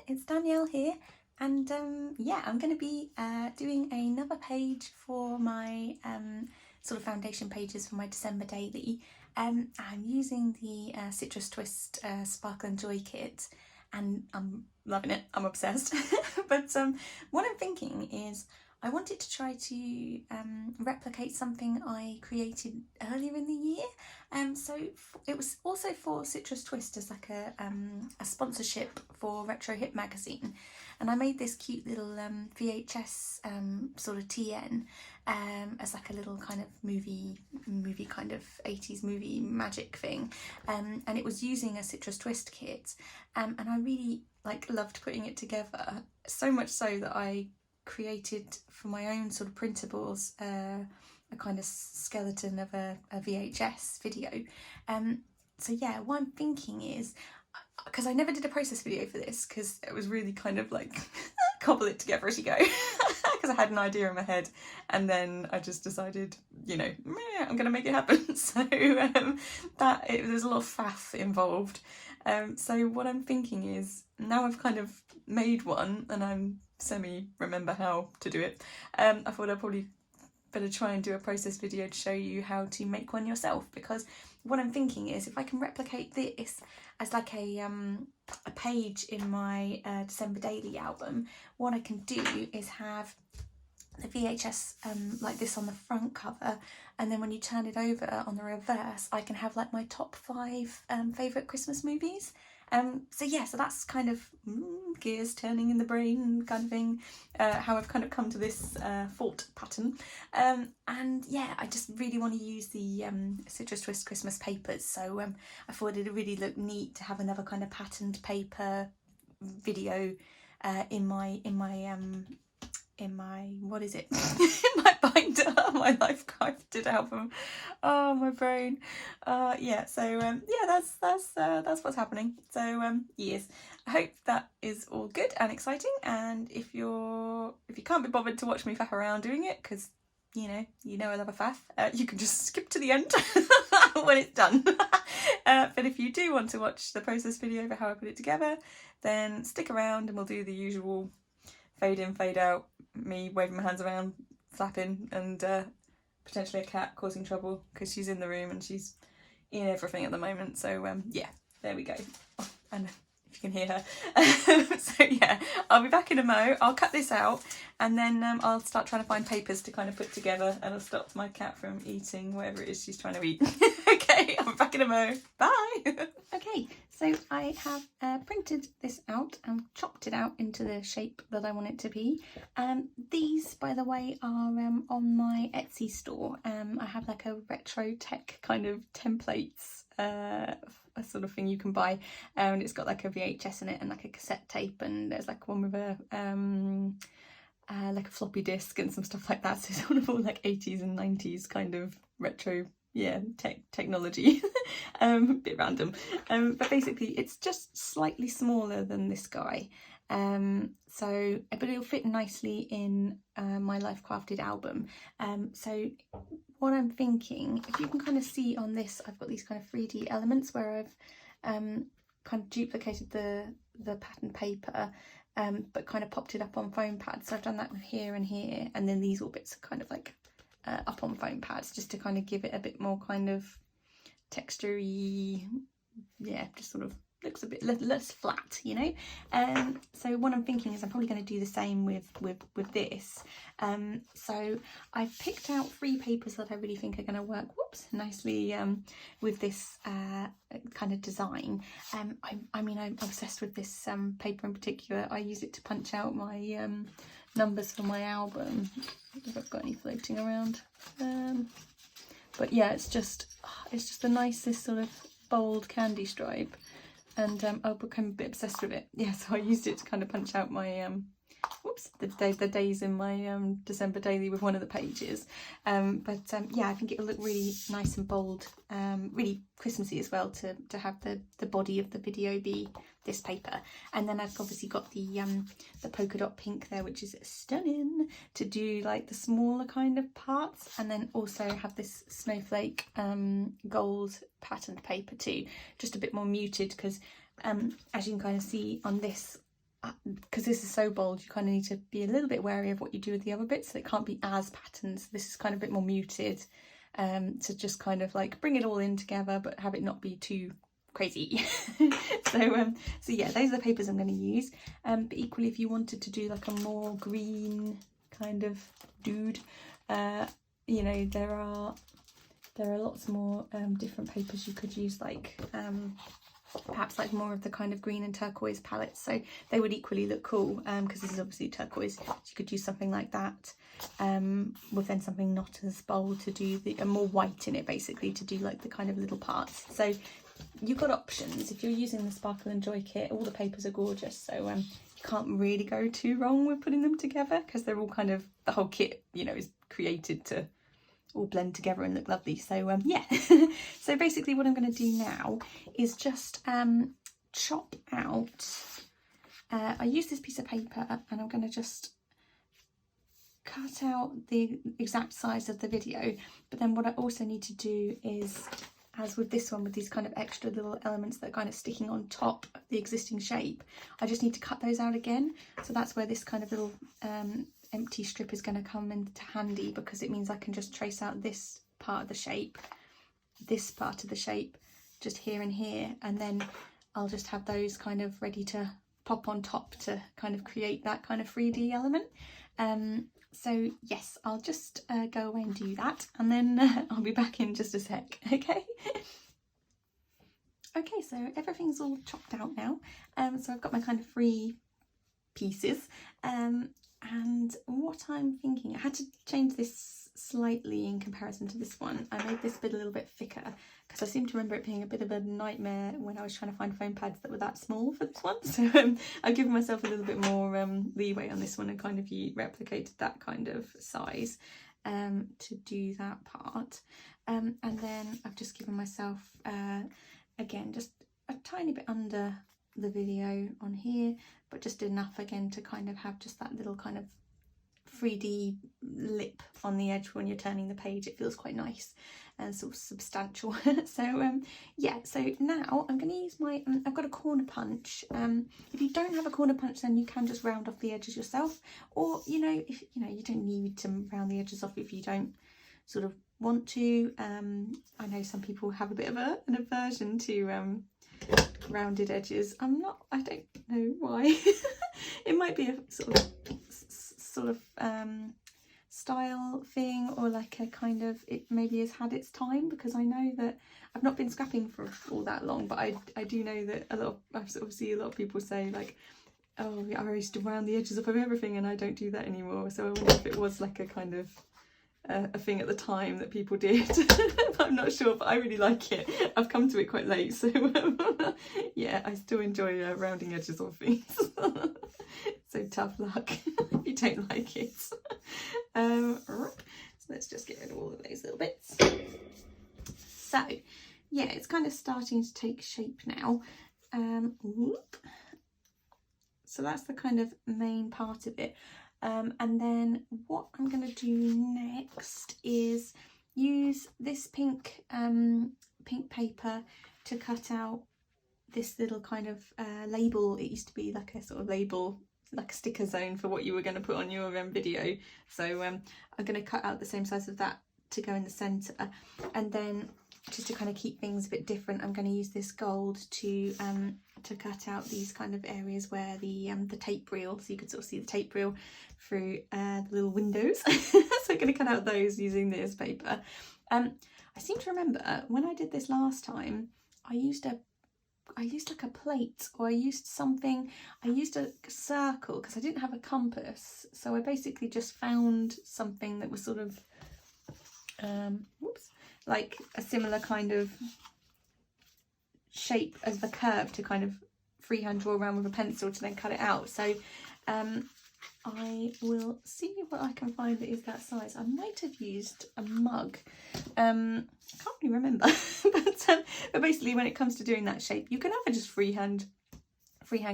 It's Danielle here, and yeah, I'm going to be doing another page for my sort of foundation pages for my December daily. I'm using the Citrus Twist Sparkle and Joy kit, and I'm loving it. I'm obsessed. But what I'm thinking is I wanted to try to replicate something I created earlier in the year. So it was also for Citrus Twist as like a sponsorship for Retro Hip magazine, and I made this cute little VHS sort of TN as like a little kind of movie kind of 80s movie magic thing, and it was using a Citrus Twist kit, and I really loved putting it together, so much so that I created for my own sort of printables a kind of skeleton of a VHS video. So yeah, what I'm thinking is, because I never did a process video for this, because it was really kind of like cobble it together as you go, because I had an idea in my head and then I just decided, you know, I'm gonna make it happen. So there's a lot of faff involved. So what I'm thinking is, now I've kind of made one and I'm remember how to do it, I thought I'd probably better try and do a process video to show you how to make one yourself, because what I'm thinking is, if I can replicate this as like a page in my December daily album, what I can do is have the VHS like this on the front cover, and then when you turn it over on the reverse, I can have like my top 5 favourite Christmas movies. So yeah, so that's kind of gears turning in the brain kind of thing, how I've kind of come to this thought pattern. And yeah, I just really want to use the Citrus Twist Christmas papers, so I thought it'd really look neat to have another kind of patterned paper video in my what is it in my binder, my life crafted album. Oh, my brain. Yeah, so yeah, that's what's happening. So yes, I hope that is all good and exciting, and if you can't be bothered to watch me faff around doing it, because you know I love a faff, you can just skip to the end when it's done. But if you do want to watch the process video for how I put it together, then stick around and we'll do the usual fade in, fade out, me waving my hands around, flapping, and potentially a cat causing trouble because she's in the room and she's in everything at the moment. So yeah, there we go. Oh, and if you can hear her. So yeah, I'll be back in a mo. I'll cut this out and then I'll start trying to find papers to kind of put together, and I'll stop my cat from eating whatever it is she's trying to eat. Okay, I'll be back in a mo. Bye. Okay, so I have printed this out and chopped it out into the shape that I want it to be. These, by the way, are on my Etsy store. I have like a retro tech kind of templates, a sort of thing you can buy, and it's got like a VHS in it and like a cassette tape, and there's like one with a like a floppy disk and some stuff like that. So sort of all like 80s and 90s kind of retro, yeah, technology. Bit random, but basically it's just slightly smaller than this guy, so but it'll fit nicely in my life crafted album. So what I'm thinking, if you can kind of see on this, I've got these kind of 3D elements where I've kind of duplicated the pattern paper, but kind of popped it up on foam pads. So I've done that with here and here, and then these all bits are kind of like up on foam pads, just to kind of give it a bit more kind of texture-y, yeah, just sort of looks a bit less flat, you know. So what I'm thinking is I'm probably going to do the same with this. So I've picked out 3 papers that I really think are going to work nicely with this kind of design. I mean, I'm obsessed with this paper in particular. I use it to punch out my numbers for my album, if I've got any floating around. But yeah, it's just the nicest sort of bold candy stripe, and I've become a bit obsessed with it. Yeah, so I used it to kind of punch out my whoops, the days in my December daily with one of the pages. Yeah, I think it'll look really nice and bold, really Christmassy as well, to have the body of the video be this paper. And then I've obviously got the polka dot pink there, which is stunning, to do like the smaller kind of parts, and then also have this snowflake gold patterned paper too, just a bit more muted, because as you can kind of see on this, because this is so bold, you kind of need to be a little bit wary of what you do with the other bits, so it can't be as patterned. So this is kind of a bit more muted, to just kind of like bring it all in together but have it not be too crazy. So yeah, those are the papers I'm going to use, but equally if you wanted to do like a more green kind of dude, you know, there are lots more different papers you could use, like perhaps like more of the kind of green and turquoise palettes, so they would equally look cool, because this is obviously turquoise, so you could use something like that, with then something not as bold to do more white in it, basically, to do like the kind of little parts. So you've got options. If you're using the Sparkle and Joy kit, all the papers are gorgeous, so you can't really go too wrong with putting them together, because they're all kind of, the whole kit, you know, is created to all blend together and look lovely. So yeah. So basically what I'm going to do now is just chop out, I use this piece of paper and I'm going to just cut out the exact size of the video, but then what I also need to do is, as with this one, with these kind of extra little elements that are kind of sticking on top of the existing shape, I just need to cut those out again. So that's where this kind of little empty strip is going to come into handy, because it means I can just trace out this part of the shape, this part of the shape, just here and here, and then I'll just have those kind of ready to pop on top to kind of create that kind of 3D element. So yes, I'll just go away and do that, and then I'll be back in just a sec, okay? Okay, so everything's all chopped out now, so I've got my kind of 3 pieces, and what I'm thinking, I had to change this slightly in comparison to this one. I made this bit a little bit thicker, because I seem to remember it being a bit of a nightmare when I was trying to find foam pads that were that small for this one. So I've given myself a little bit more leeway on this one, and kind of replicated that kind of size to do that part. And then I've just given myself, again, just a tiny bit under the video on here, but just enough again to kind of have just that little kind of 3D lip on the edge when you're turning the page. It feels quite nice and sort of substantial. So yeah, so now I'm going to use my I've got a corner punch. If you don't have a corner punch, then you can just round off the edges yourself, or you know, if you know, you don't need to round the edges off if you don't sort of want to. I know some people have a bit of an aversion to rounded edges. I don't know why. It might be a sort of style thing, or like a kind of, it maybe has had its time, because I know that I've not been scrapping for all that long, but I do know that I sort of see a lot of people say like, oh yeah, I used to round the edges off of everything, and I don't do that anymore. So I wonder if it was like a kind of a thing at the time that people did. I'm not sure, but I really like it. I've come to it quite late, so yeah, I still enjoy rounding edges on things. So tough luck if you don't like it. So let's just get rid of all of those little bits. So yeah, it's kind of starting to take shape now. So that's the kind of main part of it. And then what I'm going to do next is use this pink paper to cut out this little kind of label. It used to be like a sort of label, like a sticker zone for what you were going to put on your video. So I'm going to cut out the same size of that to go in the centre, and then just to kind of keep things a bit different, I'm going to use this gold to cut out these kind of areas where the tape reel, so you could sort of see the tape reel through the little windows. So I'm going to cut out those using this paper. I seem to remember when I did this last time, I used like a plate, or I used something, I used a circle because I didn't have a compass, so I basically just found something that was sort of like a similar kind of shape as the curve to kind of freehand draw around with a pencil to then cut it out. So I will see what I can find that is that size. I might have used a mug. I can't really remember. but basically when it comes to doing that shape, you can either just freehand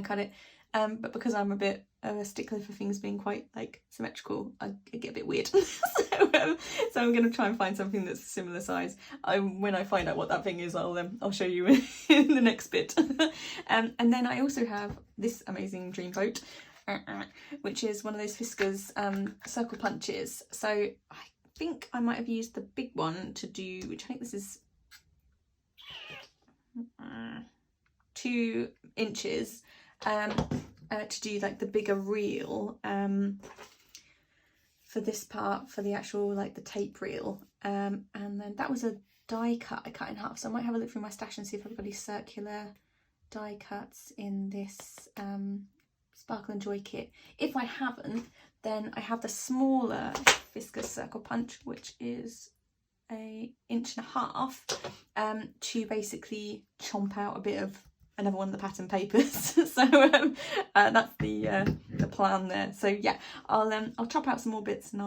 cut it. But because I'm a bit of a stickler for things being quite like symmetrical, I get a bit weird. so I'm going to try and find something that's a similar size. When I find out what that thing is, I'll show you in the next bit. And then I also have this amazing dream boat, which is one of those Fiskars circle punches. So I think I might have used the big one to do, which I think this is 2 inches. To do like the bigger reel for this part, for the actual like the tape reel, and then that was a die cut I cut in half, so I might have a look through my stash and see if I've got any circular die cuts in this Sparkle and Joy kit. If I haven't, then I have the smaller Fiskars circle punch, which is 1.5 inches, to basically chomp out a bit of another one of the pattern papers. So that's the plan there. So yeah, I'll chop out some more bits and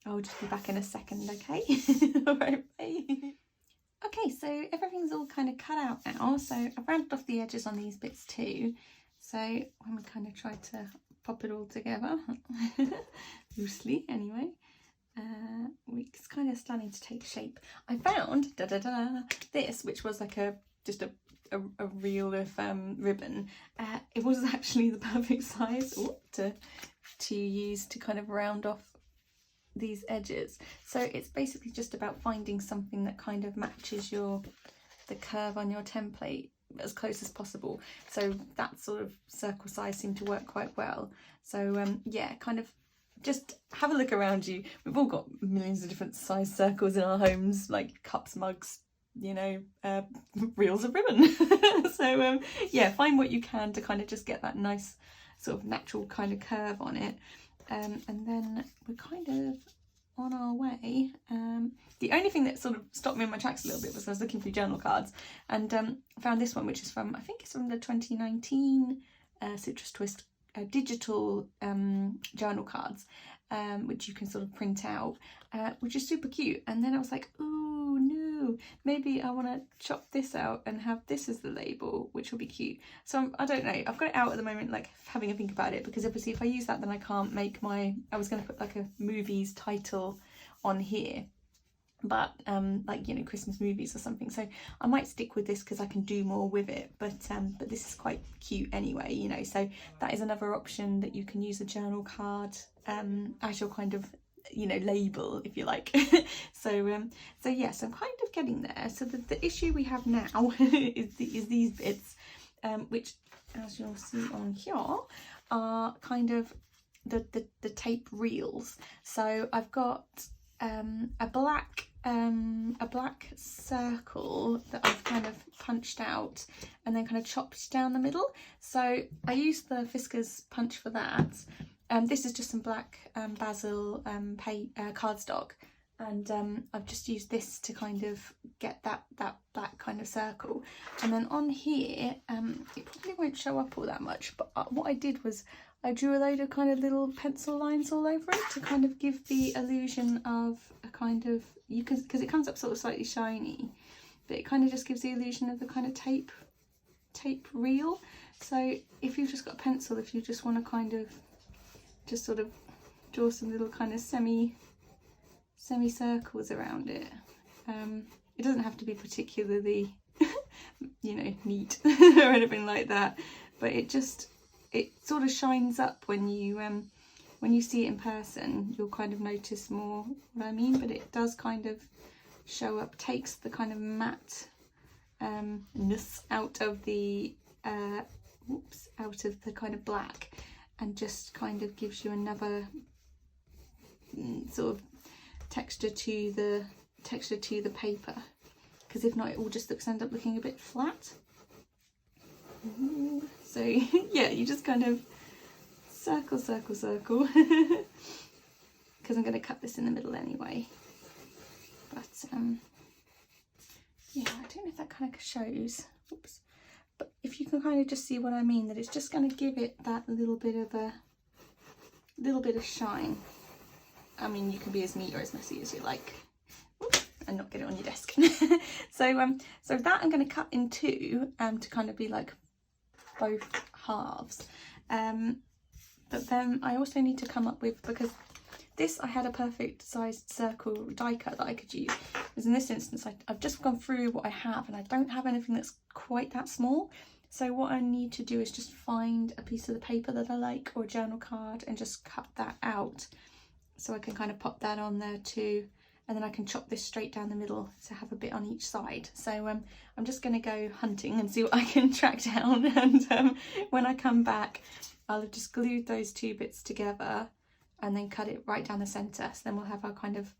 I'll just be back in a second. Okay. All right, bye. Okay, so everything's all kind of cut out now, so I've rounded off the edges on these bits too. So when we kind of try to pop it all together loosely anyway, it's kind of starting to take shape. I found this, which was like just a reel of ribbon. It was actually the perfect size to use to kind of round off these edges. So it's basically just about finding something that kind of matches the curve on your template as close as possible. So that sort of circle size seemed to work quite well. So yeah, kind of just have a look around you. We've all got millions of different size circles in our homes, like cups, mugs, you know, reels of ribbon. So yeah, find what you can to kind of just get that nice sort of natural kind of curve on it, and then we're kind of on our way. The only thing that sort of stopped me in my tracks a little bit was I was looking through journal cards and found this one, which is from, I think it's from the 2019 Citrus Twist digital journal cards, which you can sort of print out, which is super cute. And then I was like, oh no, maybe I want to chop this out and have this as the label, which will be cute. So I don't know, I've got it out at the moment, like having a think about it, because obviously if I use that, then I can't make I was going to put like a movie's title on here, but like, you know, Christmas movies or something. So I might stick with this because I can do more with it, but this is quite cute anyway, you know. So that is another option, that you can use a journal card as your kind of, you know, label, if you like. So yes, I'm kind of getting there. So the issue we have now is these bits, which, as you'll see on here, are kind of the tape reels. So I've got a black circle that I've kind of punched out and then kind of chopped down the middle. So I used the Fiskars punch for that. This is just some black basil cardstock, and I've just used this to kind of get that black kind of circle. And then on here, it probably won't show up all that much, but what I did was I drew a load of kind of little pencil lines all over it to kind of give the illusion of a kind of, because it comes up sort of slightly shiny, but it kind of just gives the illusion of the kind of tape reel. So if you've just got a pencil, if you just want to kind of just sort of draw some little kind of semi circles around it, it doesn't have to be particularly you know, neat or anything like that, but it sort of shines up when you see it in person. You'll kind of notice more what I mean, but it does kind of show up, takes the kind of matte ness out of the kind of black, and just kind of gives you another sort of texture to the paper, because if not, it will just end up looking a bit flat. So yeah, you just kind of circle because I'm going to cut this in the middle anyway. But yeah, I don't know if that kind of shows. Oops. But if you can kind of just see what I mean, that it's just going to give it that little bit of a little bit of shine. I mean, you can be as neat or as messy as you like. Oops, and not get it on your desk. So that I'm going to cut in two to kind of be like both halves. But then I also need to come up with, because this I had a perfect sized circle die cut that I could use. Because in this instance I've just gone through what I have and I don't have anything that's quite that small. So what I need to do is just find a piece of the paper that I like, or a journal card, and just cut that out. So I can kind of pop that on there too. And then I can chop this straight down the middle to have a bit on each side. So I'm just going to go hunting and see what I can track down. And when I come back, I'll have just glued those two bits together and then cut it right down the centre. So then we'll have our kind of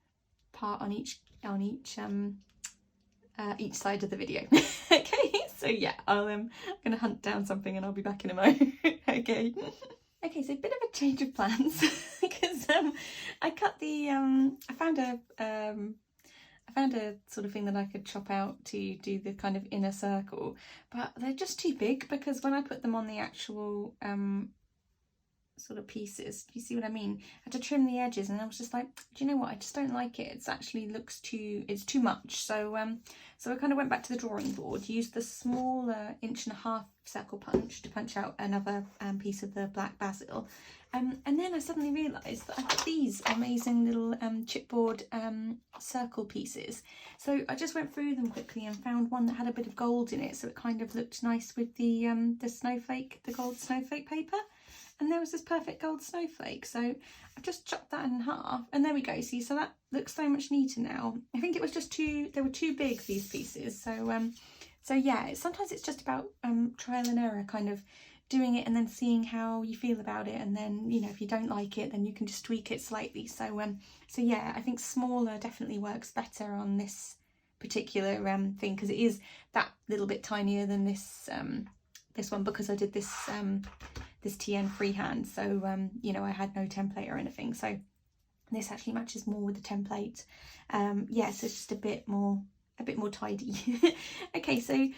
part on each side of the video. Okay, so yeah, I'm going to hunt down something and I'll be back in a moment. Okay. Okay, so a bit of a change of plans because I cut the I found a sort of thing that I could chop out to do the kind of inner circle, but they're just too big, because when I put them on the actual sort of pieces, you see what I mean, I had to trim the edges, and I was just like, do you know what, I just don't like it. It's actually it's too much. So so I kind of went back to the drawing board, used the smaller 1.5" circle punch to punch out another piece of the black basil, and then I suddenly realised that I got these amazing little chipboard circle pieces. So I just went through them quickly and found one that had a bit of gold in it, so it kind of looked nice with the gold snowflake paper. And there was this perfect gold snowflake, so I've just chopped that in half, and there we go. See, so that looks so much neater now. I think it was just they were too big, these pieces. So yeah, sometimes it's just about trial and error, kind of doing it and then seeing how you feel about it, and then, you know, if you don't like it, then you can just tweak it slightly. So so yeah, I think smaller definitely works better on this particular thing, because it is that little bit tinier than this this one, because I did this this TN freehand, so you know, I had no template or anything, so this actually matches more with the template. Yeah, so it's just a bit more tidy. Okay, so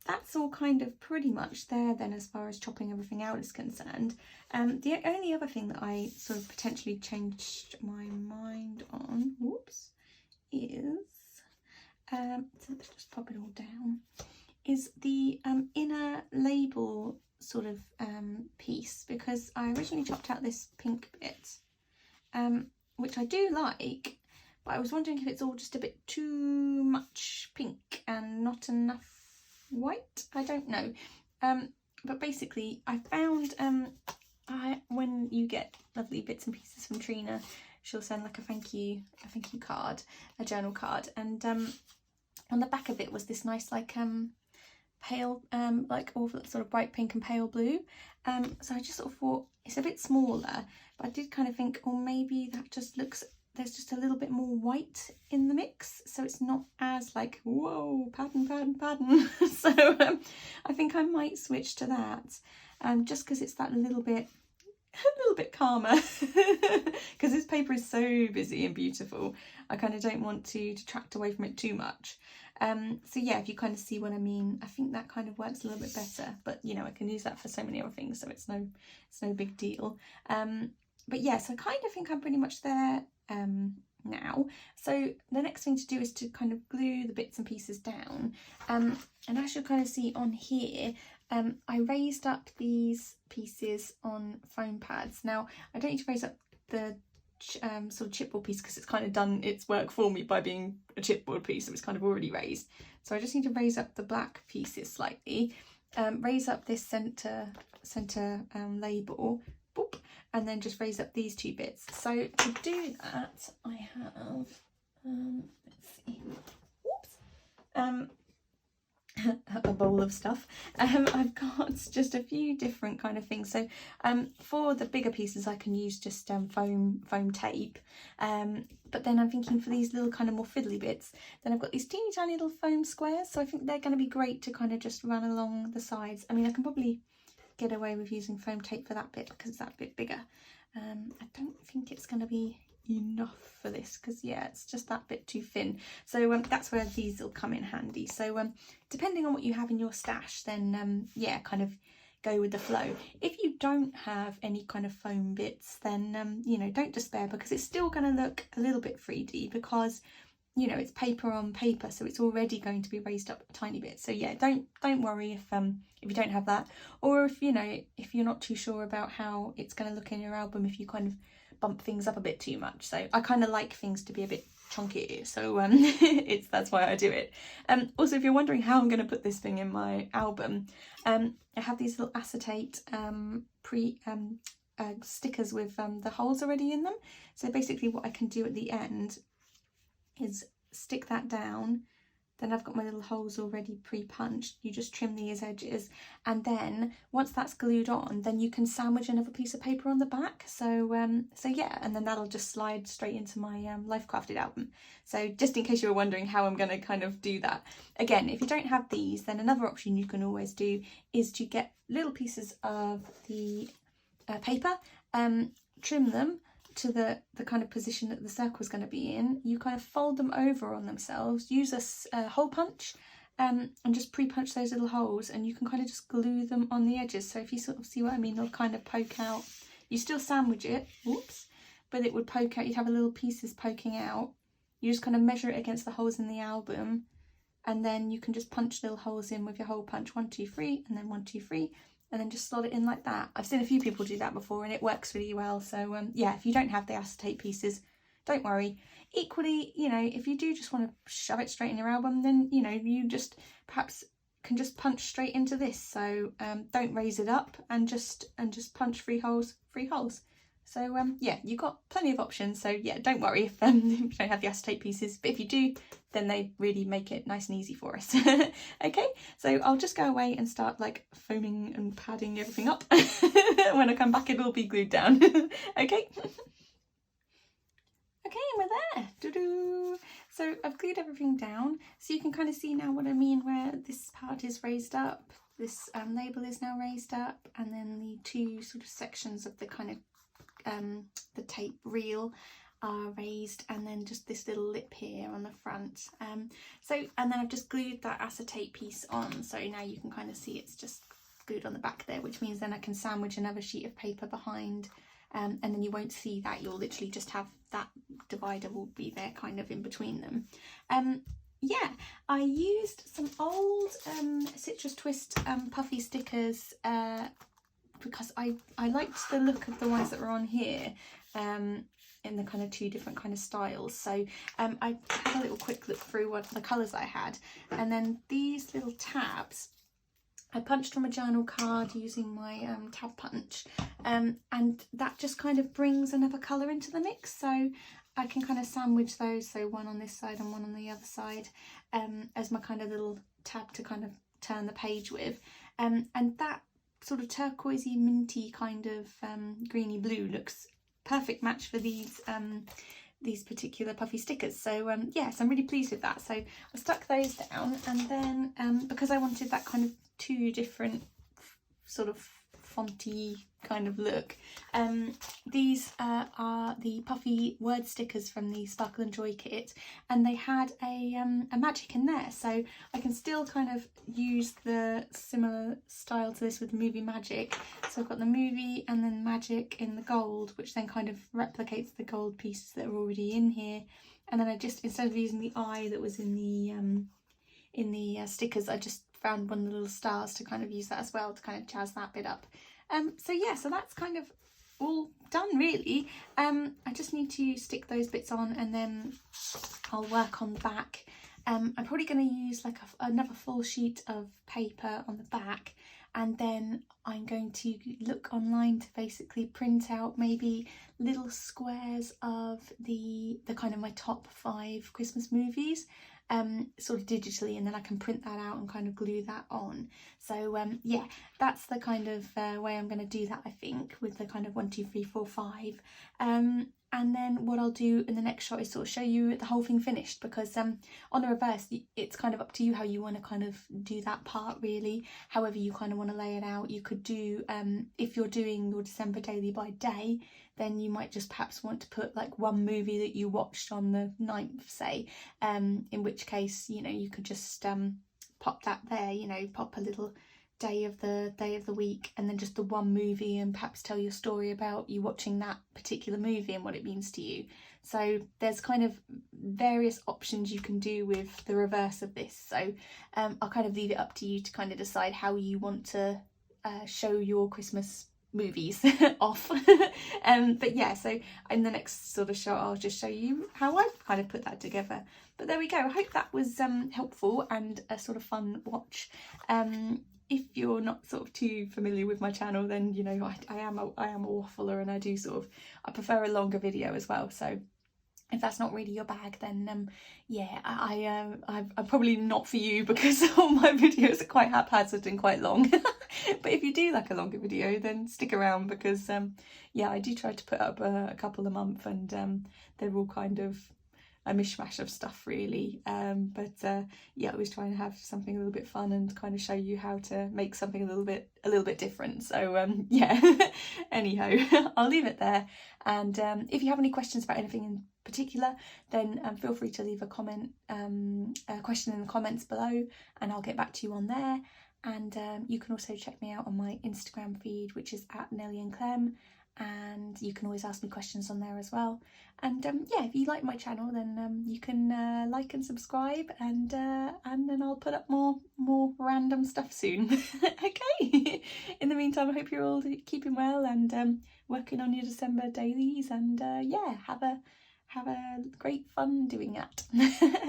that's all kind of pretty much there then, as far as chopping everything out is concerned. The only other thing that I sort of potentially changed my mind on, whoops, is so let's just pop it all down, is the inner label sort of piece, because I originally chopped out this pink bit, which I do like, but I was wondering if it's all just a bit too much pink and not enough white. I don't know, but basically I found when you get lovely bits and pieces from Trina, she'll send like a thank you card, a journal card, and on the back of it was this nice like pale like all sort of bright pink and pale blue, so I just sort of thought it's a bit smaller, but I did kind of think, oh, maybe that just looks, there's just a little bit more white in the mix, so it's not as like, whoa, pattern. So I think I might switch to that, just because it's that a little bit calmer, because this paper is so busy and beautiful. I kind of don't want to detract away from it too much. So yeah, if you kind of see what I mean, I think that kind of works a little bit better, but you know, I can use that for so many other things, so it's no big deal. But yeah, so I kind of think I'm pretty much there now. So the next thing to do is to kind of glue the bits and pieces down, and as you'll kind of see on here, I raised up these pieces on foam pads. Now I don't need to raise up the sort of chipboard piece, because it's kind of done its work for me by being a chipboard piece, so it's kind of already raised. So I just need to raise up the black pieces slightly, raise up this center label, boop, and then just raise up these two bits. So to do that, I have let's see, whoops, a bowl of stuff. I've got just a few different kind of things. So for the bigger pieces I can use just foam tape, but then I'm thinking for these little kind of more fiddly bits, then I've got these teeny tiny little foam squares, so I think they're going to be great to kind of just run along the sides. I mean, I can probably get away with using foam tape for that bit because it's that bit bigger. I don't think it's going to be enough for this, because yeah, it's just that bit too thin, so that's where these will come in handy. So depending on what you have in your stash, then yeah, kind of go with the flow. If you don't have any kind of foam bits, then you know, don't despair, because it's still going to look a little bit 3D, because you know, it's paper on paper, so it's already going to be raised up a tiny bit. So yeah, don't worry if you don't have that, or if, you know, if you're not too sure about how it's going to look in your album, if you kind of bump things up a bit too much. So I kind of like things to be a bit chunky, so that's why I do it. Also, if you're wondering how I'm going to put this thing in my album, I have these little acetate stickers with the holes already in them. So basically what I can do at the end is stick that down. Then I've got my little holes already pre-punched. You just trim these edges, and then once that's glued on, then you can sandwich another piece of paper on the back. So yeah, and then that'll just slide straight into my Life Crafted album. So just in case you were wondering how I'm going to kind of do that, again, if you don't have these, then another option you can always do is to get little pieces of the paper, trim them to the kind of position that the circle is going to be in. You kind of fold them over on themselves, use a hole punch, and just pre-punch those little holes, and you can kind of just glue them on the edges. So if you sort of see what I mean, they'll kind of poke out. You still sandwich it, whoops, but it would poke out. You'd have a little pieces poking out. You just kind of measure it against the holes in the album, and then you can just punch little holes in with your hole punch, 1, 2, 3, and then 1, 2, 3. And then just slot it in like that. I've seen a few people do that before, and it works really well. So yeah, if you don't have the acetate pieces, don't worry. Equally, you know, if you do just want to shove it straight in your album, then, you know, you just perhaps can just punch straight into this. So don't raise it up, and just punch 3 holes. So yeah, you've got plenty of options. So yeah, don't worry if you don't have the acetate pieces, but if you do, then they really make it nice and easy for us. Okay, so I'll just go away and start like foaming and padding everything up. When I come back, it'll be glued down. Okay. Okay, and we're there. Doo-doo. So I've glued everything down, so you can kind of see now what I mean, where this part is raised up, this label is now raised up, and then the 2 sort of sections of the kind of the tape reel are raised, and then just this little lip here on the front. And then I've just glued that acetate piece on, so now you can kind of see it's just glued on the back there, which means then I can sandwich another sheet of paper behind, and then you won't see that. You'll literally just have that divider will be there kind of in between them. Yeah, I used some old Citrus Twist puffy stickers because I liked the look of the ones that were on here, in the kind of 2 different kind of styles. So I had a little quick look through what the colours I had, and then these little tabs I punched from a journal card using my tab punch, and that just kind of brings another colour into the mix. So I can kind of sandwich those, so one on this side and one on the other side, as my kind of little tab to kind of turn the page with, and that sort of turquoisey minty kind of greeny blue looks perfect match for these particular puffy stickers. So yes, I'm really pleased with that. So I stuck those down, and then because I wanted that kind of 2 different sort of fonty kind of look, these are the puffy word stickers from the Sparkle and Joy kit, and they had a magic in there, so I can still kind of use the similar style to this with the movie magic. So I've got the movie and then magic in the gold, which then kind of replicates the gold pieces that are already in here. And then I just, instead of using the eye that was in the stickers, I just found one of the little stars to kind of use that as well to kind of jazz that bit up. So yeah, so that's kind of all done really. I just need to stick those bits on, and then I'll work on the back. I'm probably going to use like another full sheet of paper on the back, and then I'm going to look online to basically print out maybe little squares of the kind of my top 5 Christmas movies, sort of digitally, and then I can print that out and kind of glue that on. So yeah, that's the kind of way I'm going to do that, I think, with the kind of 1, 2, 3, 4, 5. And then what I'll do in the next shot is sort of show you the whole thing finished, because on the reverse, it's kind of up to you how you want to kind of do that part really, however you kind of want to lay it out. You could do, if you're doing your December daily by day, then you might just perhaps want to put like one movie that you watched on the 9th, say, in which case, you know, you could just pop that there, you know, pop a little day of the week, and then just the one movie, and perhaps tell your story about you watching that particular movie and what it means to you. So there's kind of various options you can do with the reverse of this. So I'll kind of leave it up to you to kind of decide how you want to show your Christmas movies off. But yeah, so in the next sort of shot I'll just show you how I've kind of put that together. But there we go. I hope that was helpful and a sort of fun watch. If you're not sort of too familiar with my channel, then you know I am a waffler, and I prefer a longer video as well. So if that's not really your bag, then yeah, I'm probably not for you, because all my videos are quite haphazard and quite long. But if you do like a longer video, then stick around, because yeah, I do try to put up a couple a month, and they're all kind of a mishmash of stuff really, but yeah, I was trying to have something a little bit fun and kind of show you how to make something a little bit different. So yeah, anyhow, I'll leave it there, and if you have any questions about anything in particular, then feel free to leave a comment, a question in the comments below, and I'll get back to you on there. And you can also check me out on my Instagram feed, which is @NellieandClem, and you can always ask me questions on there as well. And yeah, if you like my channel, then you can like and subscribe, and then I'll put up more random stuff soon. Okay. In the meantime, I hope you're all keeping well and working on your December dailies, and yeah, have a great fun doing that.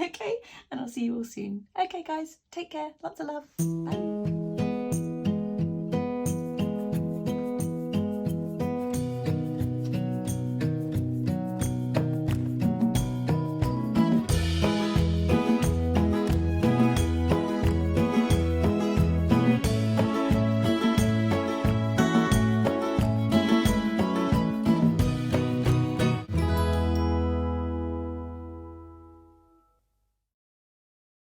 Okay, and I'll see you all soon. Okay guys, take care, lots of love, bye.